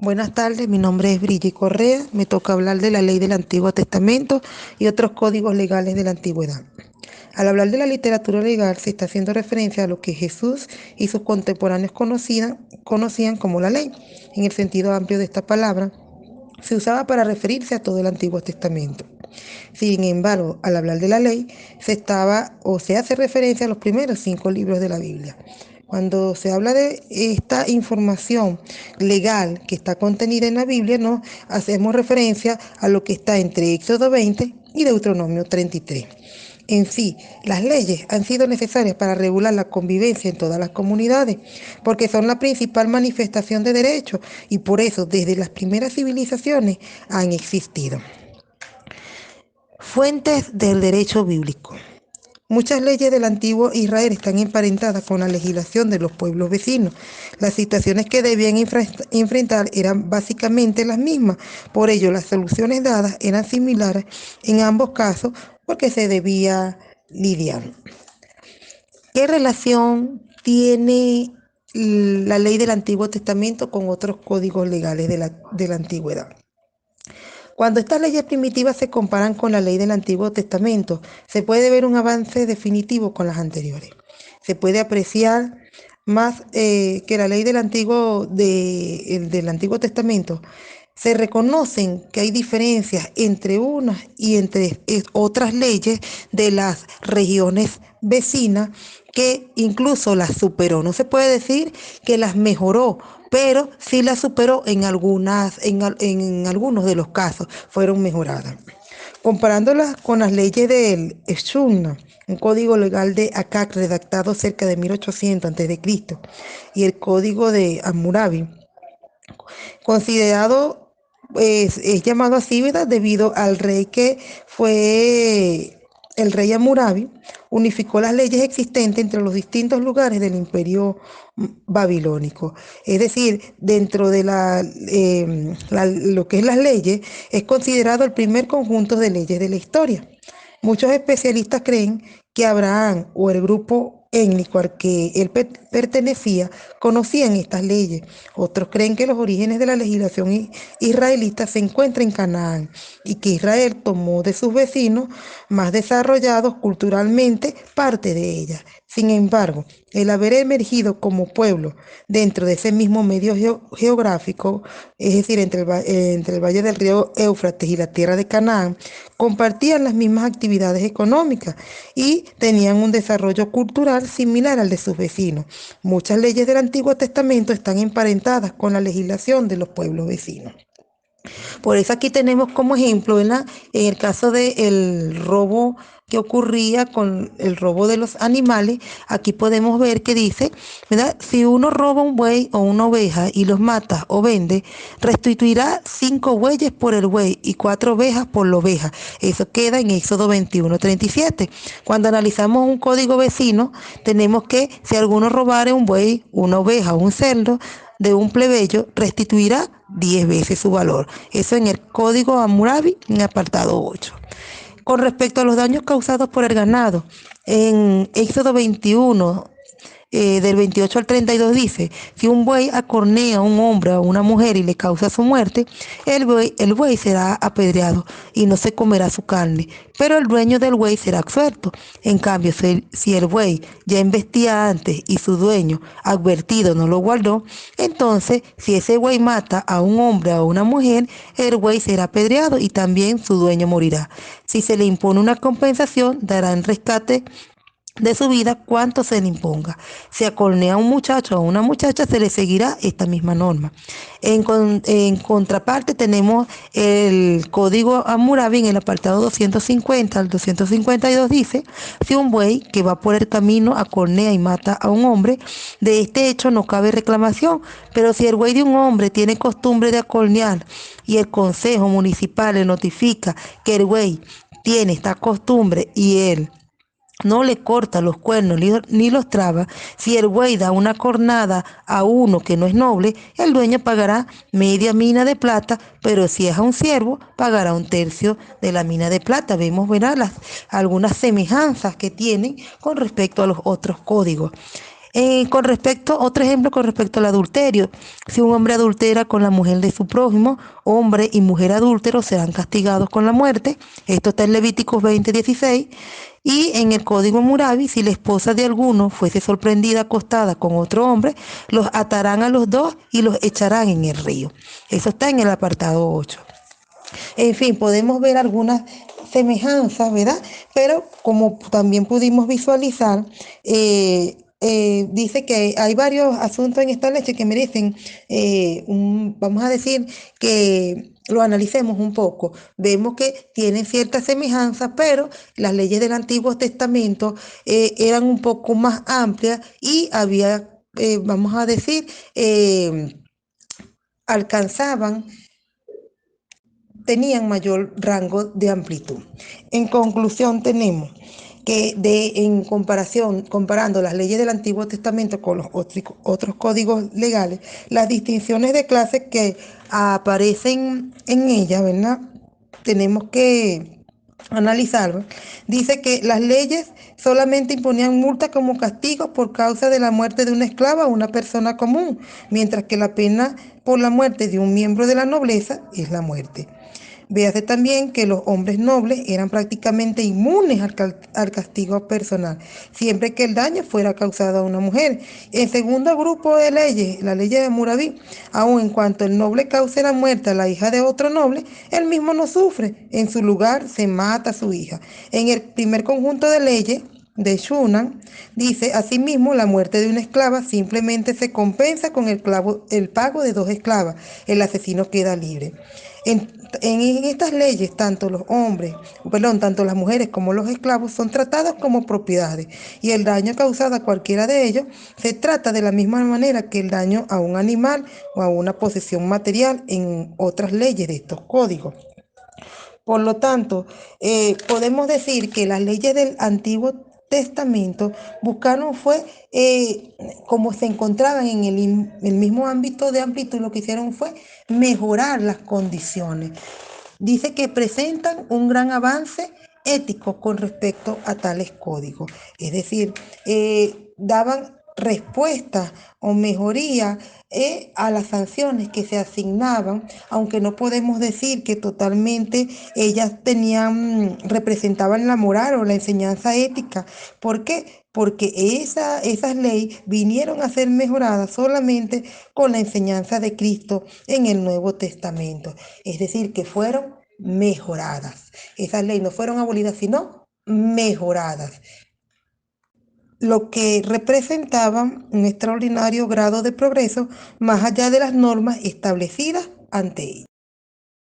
Buenas tardes, mi nombre es Brigitte Correa. Me toca hablar de la ley del Antiguo Testamento y otros códigos legales de la antigüedad. Al hablar de la literatura legal se está haciendo referencia a lo que Jesús y sus contemporáneos conocían como la ley. En el sentido amplio de esta palabra, se usaba para referirse a todo el Antiguo Testamento. Sin embargo, al hablar de la ley, se hace referencia a los primeros 5 libros de la Biblia. Cuando se habla de esta información legal que está contenida en la Biblia, nos hacemos referencia a lo que está entre Éxodo 20 y Deuteronomio 33. En sí, las leyes han sido necesarias para regular la convivencia en todas las comunidades, porque son la principal manifestación de derechos y por eso desde las primeras civilizaciones han existido. Fuentes del derecho bíblico. Muchas leyes del antiguo Israel están emparentadas con la legislación de los pueblos vecinos. Las situaciones que debían enfrentar eran básicamente las mismas. Por ello, las soluciones dadas eran similares en ambos casos porque se debía lidiar. ¿Qué relación tiene la ley del Antiguo Testamento con otros códigos legales de la antigüedad? Cuando estas leyes primitivas se comparan con la ley del Antiguo Testamento, se puede ver un avance definitivo con las anteriores. Se puede apreciar más que la ley del del Antiguo Testamento. Se reconocen que hay diferencias entre unas y entre otras leyes de las regiones vecinas que incluso las superó. No se puede decir que las mejoró, pero sí las superó en algunos de los casos, fueron mejoradas. Comparándolas con las leyes del Shunna, un código legal de Akkad redactado cerca de 1800 a.C., y el código de Hammurabi, considerado, es llamado así, ¿verdad? Debido al rey que fue el rey Hammurabi, unificó las leyes existentes entre los distintos lugares del imperio babilónico. Es decir, dentro de lo que es las leyes, es considerado el primer conjunto de leyes de la historia. Muchos especialistas creen que Abraham o el grupo étnico al que él pertenecía conocían estas leyes. Otros creen que los orígenes de la legislación israelita se encuentran en Canaán y que Israel tomó de sus vecinos más desarrollados culturalmente parte de ellas. Sin embargo, el haber emergido como pueblo dentro de ese mismo medio geográfico, es decir, entre el valle del río Éufrates y la tierra de Canaán, compartían las mismas actividades económicas y tenían un desarrollo cultural similar al de sus vecinos. Muchas leyes del Antiguo Testamento están emparentadas con la legislación de los pueblos vecinos. Por eso aquí tenemos como ejemplo, ¿verdad? En el caso del robo que ocurría con el robo de los animales, aquí podemos ver que dice, ¿verdad? Si uno roba un buey o una oveja y los mata o vende, restituirá 5 bueyes por el buey y 4 ovejas por la oveja. Eso queda en Éxodo 21:37. Cuando analizamos un código vecino, tenemos que si alguno robare un buey, una oveja o un cerdo de un plebeyo, restituirá 10 veces su valor. Eso en el código Hammurabi, en apartado 8. Con respecto a los daños causados por el ganado, en Éxodo 21, del 28 al 32 dice, si un buey acornea a un hombre o a una mujer y le causa su muerte, el buey será apedreado y no se comerá su carne, pero el dueño del buey será absuelto. En cambio, si el buey ya embestía antes y su dueño, advertido, no lo guardó, entonces si ese buey mata a un hombre o a una mujer, el buey será apedreado y también su dueño morirá. Si se le impone una compensación, dará en rescate de su vida cuanto se le imponga. Si acornea a un muchacho o a una muchacha, se le seguirá esta misma norma. En contraparte tenemos el código Hammurabi en el apartado 250 al 252 dice, si un buey que va por el camino acornea y mata a un hombre, de este hecho no cabe reclamación, pero si el buey de un hombre tiene costumbre de acornear y el consejo municipal le notifica que el buey tiene esta costumbre y él no le corta los cuernos ni los traba, si el buey da una cornada a uno que no es noble, el dueño pagará media mina de plata, pero si es a un siervo, pagará 1/3 de la mina de plata. Vemos, ¿verdad? Algunas semejanzas que tienen con respecto a los otros códigos. Otro ejemplo con respecto al adulterio. Si un hombre adultera con la mujer de su prójimo, hombre y mujer adúlteros serán castigados con la muerte. Esto está en Levíticos 20:16. Y en el Código Hammurabi, si la esposa de alguno fuese sorprendida acostada con otro hombre, los atarán a los dos y los echarán en el río. Eso está en el apartado 8. En fin, podemos ver algunas semejanzas, ¿verdad? Pero como también pudimos visualizar, dice que hay varios asuntos en esta leche que merecen, vamos a decir, que lo analicemos un poco. Vemos que tienen ciertas semejanzas, pero las leyes del Antiguo Testamento eran un poco más amplias y había, vamos a decir, alcanzaban tenían mayor rango de amplitud. En conclusión, tenemos que en comparación, comparando las leyes del Antiguo Testamento con los otros códigos legales, las distinciones de clases que aparecen en ella, ¿verdad? Tenemos que analizarlo. Dice que las leyes solamente imponían multa como castigo por causa de la muerte de una esclava o una persona común, mientras que la pena por la muerte de un miembro de la nobleza es la muerte. Véase también que los hombres nobles eran prácticamente inmunes al castigo personal, siempre que el daño fuera causado a una mujer. En segundo grupo de leyes, la ley de Hammurabi, aun en cuanto el noble cause la muerte a la hija de otro noble, él mismo no sufre. En su lugar se mata a su hija. En el primer conjunto de leyes, de Shunan, dice, asimismo, la muerte de una esclava simplemente se compensa con el pago de dos esclavas. El asesino queda libre. En, en estas leyes, tanto las mujeres como los esclavos son tratados como propiedades y el daño causado a cualquiera de ellos se trata de la misma manera que el daño a un animal o a una posesión material en otras leyes de estos códigos. Por lo tanto, podemos decir que las leyes del Antiguo Testamento buscaron fue, como se encontraban en el mismo ámbito de amplitud, lo que hicieron fue mejorar las condiciones. Dice que presentan un gran avance ético con respecto a tales códigos. Es decir, daban respuesta o mejoría a las sanciones que se asignaban, aunque no podemos decir que totalmente ellas representaban la moral o la enseñanza ética. ¿Por qué? Porque esas leyes vinieron a ser mejoradas solamente con la enseñanza de Cristo en el Nuevo Testamento. Es decir, que fueron mejoradas. Esas leyes no fueron abolidas, sino mejoradas, lo que representaban un extraordinario grado de progreso más allá de las normas establecidas ante ellos.